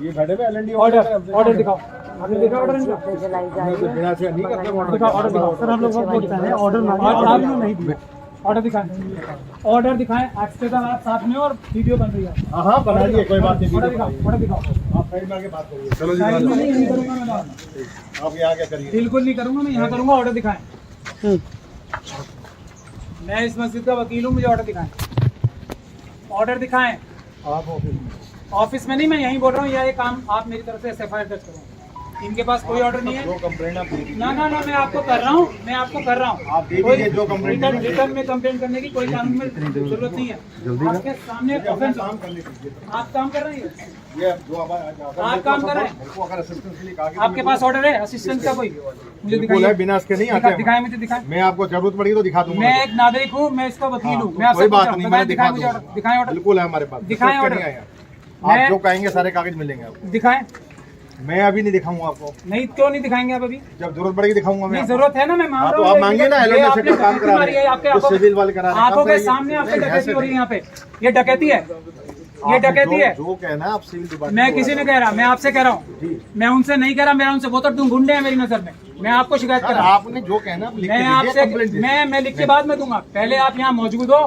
ये घड़े में एलएनडी ऑर्डर दिखाओ। आपने देखा ऑर्डर इनका? बिना से नहीं करते दिखाओ ऑर्डर दिखाओ सर। हम लोग ऑर्डर नहीं दिए। ऑर्डर दिखाएं, ऑर्डर दिखाएं। एक्सटेटर आप साथ में और वीडियो बन रही है। हाँ बना दिए, कोई बात नहीं। ऑर्डर दिखाओ, ऑर्डर दिखाओ। आप साइड में आके बात करिए। चलो जी, साइड में नहीं करूंगा मैं बात। आप यहाँ क्या करिए? बिल्कुल नहीं करूंगा मैं, यहाँ करूंगा। ऑर्डर दिखाएं। मैं इस मस्जिद का वकील हूँ, मुझे ऑर्डर दिखाएं। ऑर्डर दिखाएं। आप ऑफिस में नहीं, मैं यहीं बोल रहा हूँ। यह काम आप मेरी तरफ से SFIR दर्ज करो। इनके पास कोई ऑर्डर नहीं है। जो कंप्लेंट आप ना मैं आपको कर रहा हूँ, आप दे दीजिए जो कंप्लेंट। रिटर्न में कंप्लेंट करने की कोई कानून में जरूरत नहीं है। आपके सामने ऑफेंस काम करने दीजिए। आप काम कर रहे हैं, ये जो आप काम कर रहे हैं। अगर असिस्टेंस के लिए कहा गया आपके पास ऑर्डर है असिस्टेंट का कोई? मुझे बिल्कुल है, दिखाइए। बिना इसके नहीं आते। दिखाएं, मुझे दिखाएं। मैं आपको जरूरत पड़ी तो दिखा दूंगा। मैं एक नागरिक हूँ, मैं इसका वकील हूँ। मैं आपसे कोई बात नहीं, मैं दिखाएं, दिखा मुझे दूंगा। ऑर्डर दिखाएं। ऑर्डर बिल्कुल है हमारे पास। दिखाएं ऑर्डर। आप जो कहेंगे सारे कागज मिलेंगे आपको। दिखाएं। मैं अभी नहीं दिखाऊंगा आपको। नहीं, क्यों नहीं दिखाएंगे आप अभी? जब जरूरत पड़ेगी दिखाऊंगा मैं। नहीं, जरूरत है ना, मैं मान हाँ, रहा तो हूँ। आप मांगिए ना। एलओ से काम करा रहे हैं, आपके जो सिविल वाले करा रहे हैं। आंखों के सामने आपकी डकैती हो रही है यहाँ पे। ये डकैती है, ये डकैती है। जो कहना है आप सिविल डिपार्टमेंट। मैं किसी ने कह रहा, मैं आपसे कह रहा हूँ। मैं उनसे नहीं कह रहा, मेरा उनसे वो तो गुंडे हैं मेरी नजर में। मैं आपको शिकायत कर रहा हूँ। आपने जो कहना आप लिख के मैं दीजिए, आपसे कंप्लेंट दीजिए। मैं लिख के बाद में दूंगा। पहले आप यहाँ मौजूद हो।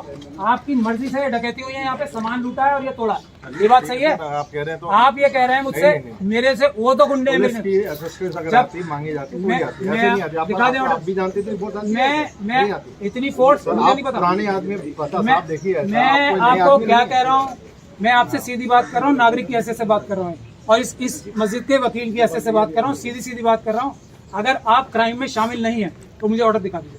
आपकी मर्जी से ये डकैती हुई है, यहाँ पे सामान लूटा है और ये तोड़ा। ये बात सही है? आप कह रहे हैं तो आप ये कह रहे हैं मुझसे, मेरे से वो तो गुंडे हैं पुलिस मेरे। की असिस्टेंस अगर जब- आती मांगी जाती है, पूरी आती है। ऐसे नहीं आती। दिखा दें आप भी जानते थे बहुत आती है। मैं नहीं आती। इतनी फोर्स मुझे आप नहीं पता। पुराने आदमी पता मैं साहब देखिए ऐसा, मैं आप कोई नए आपको आदमी क्या नहीं। कह रहा हूँ? मैं आपसे सीधी बात कर रहा हूँ, नागरिक की हैसियत से बात कर रहा हूँ और इस मस्जिद के वकील की हैसियत से बात कर रहा हूँ। सीधी बात कर रहा हूँ। अगर आप क्राइम में शामिल नहीं है तो मुझे ऑर्डर दिखा दीजिए।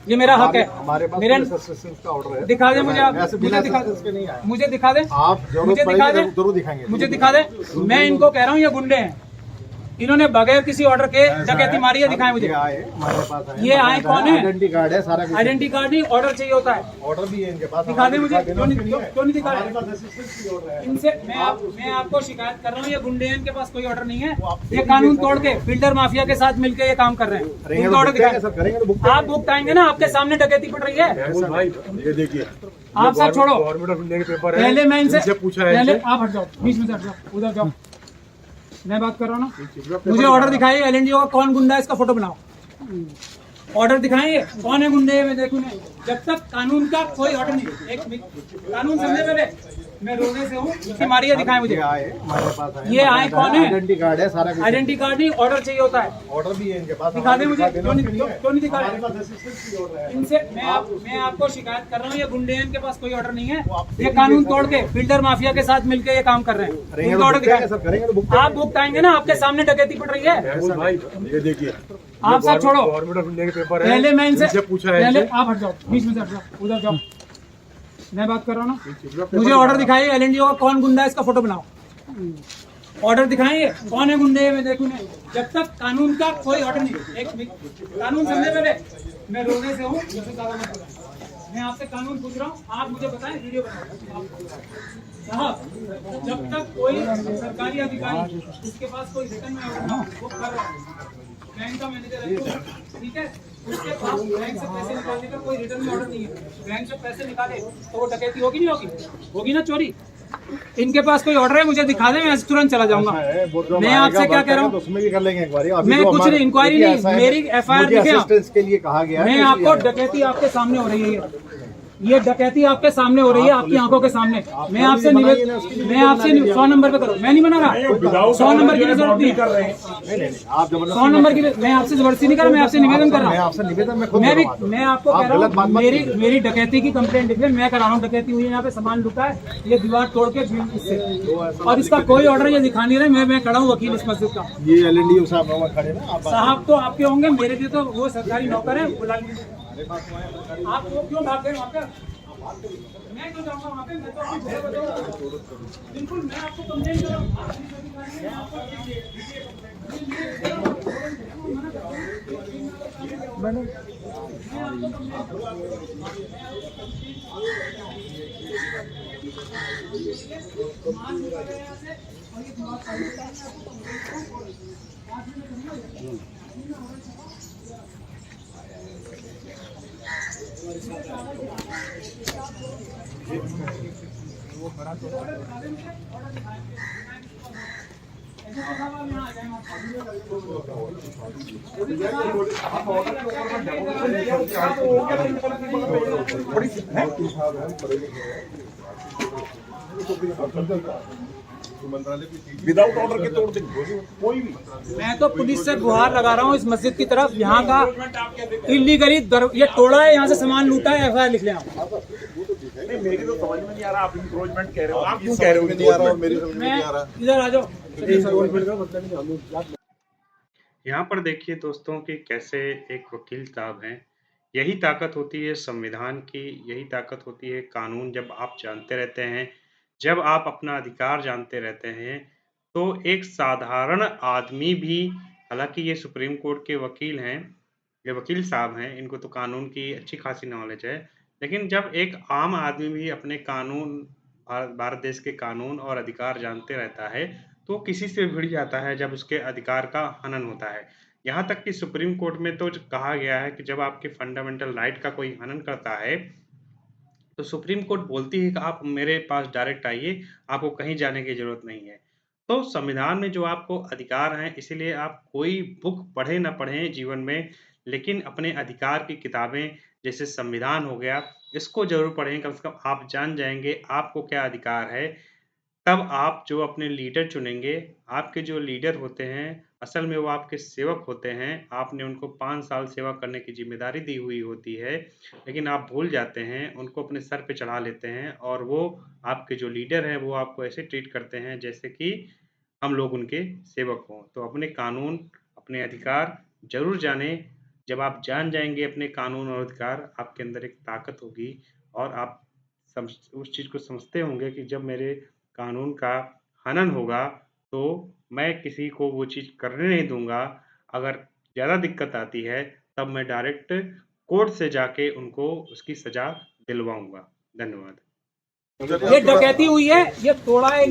ये मेरा हक है। हमारे पास मेरे पुलिस असिस्टेंस का ऑर्डर है। दिखा दें मुझे। आप ऐसे मुझे बिना दिखा असिस्टेंस के नहीं आए। मुझे दिखा दें। आप जरूरत मुझे दिखा पड़ेगी दें। जरूर दिखाएंगे। मुझे दिखा दें। मैं इनको कह रहा हूँ ये गुंडे हैं। इन्होंने बगैर किसी ऑर्डर के डकैती मारी है। दिखाएं मुझे। ये आए हमारे पास आए। ये आए कौन है? आइडेंटिटी कार्ड है सारा कुछ। आइडेंटिटी कार्ड नहीं, ऑर्डर चाहिए होता है। ऑर्डर भी है इनके पास। दिखा दें मुझे। क्यों नहीं दिखा हमारे रहे? पास असिस्टेंस की ऑर्डर है। इनसे मैं आपको शिकायत कर रहा हूँ। ये गुंडे हैं, इनके पास कोई ऑर्डर नहीं है। ये कानून तोड़ के बिल्डर माफिया के साथ मिलकर ये काम कर रहे हैं। इनका ऑर्डर दिखाएं। करेंगे तो आप भुगताएंगे ना? आपके सामने डकैती पड़ रही है। भाई ये देखिए, आप सब छोड़ो। गवर्नमेंट ऑफ इंडिया के पेपर है। पहले मैं इनसे पूछा है। पहले आप हट जाओ, बीच में से हट जाओ, उधर जाओ। मैं बात कर रहा हूँ ना। मुझे ऑर्डर दिखाइए। LNDO का कौन गुंडा है, इसका फोटो बनाओ। ऑर्डर दिखाइए। कौन है गुंडे? मैं देखूं नहीं। जब तक कानून का कोई ऑर्डर नहीं। एक मिनट, कानून समझे पहले। मैं रोने से हूँ। इसकी मारिए, दिखाएं मुझे। ये आए हमारे पास आए। ये आए कौन है? आइडेंटिटी कार्ड है सारा कुछ। आइडेंटिटी कार्ड नहीं, ऑर्डर चाहिए होता है। ऑर्डर भी है इनके पास। दिखा दें मुझे। क्यों नहीं दिखा हमारे रहे? पास असिस्टेंस की ऑर्डर है। इनसे मैं आपको शिकायत कर रहा हूँ। ये गुंडे हैं, इनके पास कोई ऑर्डर नहीं है। ये कानून तोड़ के बिल्डर माफिया के साथ मिलकर ये काम कर रहे हैं। इनका ऑर्डर दिखाएं। करेंगे तो आप भुगताएंगे ना? आपके सामने डकैती पड़ रही है। भाई ये देखिए, आप सब छोड़ो। गवर्नमेंट ऑफ इंडिया के पेपर है। पहले मैं इनसे पूछा है। पहले आप हट जाओ, बीच में से हट जाओ, उधर जाओ। मैं बात कर रहा हूँ ना। मुझे ऑर्डर दिखाइए। LNDO का कौन गुंडा है, इसका फोटो बनाओ। ऑर्डर दिखाइए। कौन है गुंडे? मैं देखूं नहीं। जब तक कानून का कोई ऑर्डर नहीं। एक मिनट, कानून समझे पहले। मैं रोने से हूँ। मैं आपसे कानून पूछ रहा हूँ, आप मुझे बताएं। वीडियो बनाओ साहब। जब तक कोई सरकारी अधिकारी इसके पास कोई रिटर्न में ऑर्डर ना हो, वो कर रहा है। बैंक का मैनेजर है, ठीक है, उसके पास बैंक से पैसे निकालने का कोई रिटर्न में ऑर्डर नहीं है। बैंक से पैसे निकाले तो वो डकैती होगी नहीं होगी? होगी ना, चोरी। इनके पास कोई ऑर्डर है, मुझे दिखा दे, मैं तुरंत चला जाऊंगा। मैं आपसे क्या कह रहा हूँ? उसमें भी कर लेंगे एक बार। मैं कुछ नहीं, इंक्वायरी नहीं, मेरी FIR लिखे। असिस्टेंस के लिए कहा गया है। मैं आपको डकैती आपके सामने हो रही है। ये डकैती आपके सामने हो रही है, आपकी आंखों के सामने। मैं आपसे 100 नंबर पे करो। मैं नहीं बना रहा। 100 नंबर की जरूरत नहीं। आप 100 नंबर की मैं आपसे जबरदस्ती नहीं कर रहा, मैं आपसे निवेदन कर रहा हूँ। आपसे निवेदन मैं खुद मैं आपको कह रहा हूँ, मेरी डकैती की कंप्लेंट लिख मैं करा रहा हूँ। डकैती हुई है, यहाँ पे सामान लुटा है, ये दीवार तोड़ के इससे, और इसका कोई ऑर्डर ये दिखा नहीं रहे। मैं खड़ा हूँ वकील इस मस्जिद का। ये LNDO साहब खड़े ना। साहब तो आपके होंगे, मेरे लिए तो वो सरकारी नौकर है। बुला लीजिए। आप वो क्यों भाग गए वहाँ पे? मैं क्यों जाऊँगा वहाँ पे? मैं तो बिल्कुल, मैं आपको कंप्लेंट कर रहा हूँ। वो विदाउट ऑर्डर के तोड़ देंगे कोई भी। मैं तो पुलिस से गुहार लगा रहा हूँ इस मस्जिद की तरफ, यहाँ का इलीगली ये तोड़ा है, यहाँ से सामान लूटा है, FIR लिख लें आप। नहीं, मेरी तो समझ में नहीं आ रहा, आप इंक्रोचमेंट कह रहे हो, आप क्यों कह रहे हो? नहीं आ रहा, मेरी समझ में नहीं आ रहा। इधर आ जाओ। यहाँ पर देखिए दोस्तों कि कैसे एक वकील साहब हैं। यही ताकत होती है संविधान की, यही ताकत होती है कानून। जब आप जानते रहते हैं, जब आप अपना अधिकार जानते रहते हैं, तो एक साधारण आदमी भी, हालांकि ये सुप्रीम कोर्ट के वकील हैं, ये वकील साहब हैं, इनको तो कानून की अच्छी खासी नॉलेज है, लेकिन जब एक आम आदमी भी अपने कानून, भारत देश के कानून और अधिकार जानते रहता है, तो किसी से भिड़ जाता है जब उसके अधिकार का हनन होता है। यहाँ तक कि सुप्रीम कोर्ट में तो कहा गया है कि जब आपके फंडामेंटल राइट का कोई हनन करता है, तो सुप्रीम कोर्ट बोलती है कि आप मेरे पास डायरेक्ट आइए, आपको कहीं जाने की जरूरत नहीं है। तो संविधान में जो आपको अधिकार हैं, इसीलिए आप कोई बुक पढ़े ना पढ़ें जीवन में, लेकिन अपने अधिकार की किताबें जैसे संविधान हो गया, इसको जरूर पढ़ें। कम से कम आप जान जाएंगे आपको क्या अधिकार है। तब आप जो अपने लीडर चुनेंगे, आपके जो लीडर होते हैं, असल में वो आपके सेवक होते हैं। आपने उनको 5 साल सेवा करने की ज़िम्मेदारी दी हुई होती है, लेकिन आप भूल जाते हैं, उनको अपने सर पे चढ़ा लेते हैं और वो आपके जो लीडर हैं, वो आपको ऐसे ट्रीट करते हैं जैसे कि हम लोग उनके सेवक हों। तो अपने कानून, अपने अधिकार ज़रूर जानें। जब आप जान जाएँगे अपने कानून और अधिकार, आपके अंदर एक ताकत होगी और आप समझ उस चीज़ को समझते होंगे कि जब मेरे कानून का हनन होगा, तो मैं किसी को वो चीज़ करने नहीं दूँगा। अगर ज़्यादा दिक्कत आती है, तब मैं डायरेक्ट कोर्ट से जाके उनको उसकी सज़ा दिलवाऊँगा। धन्यवाद। ये डकैती हुई है, ये तोड़ा है।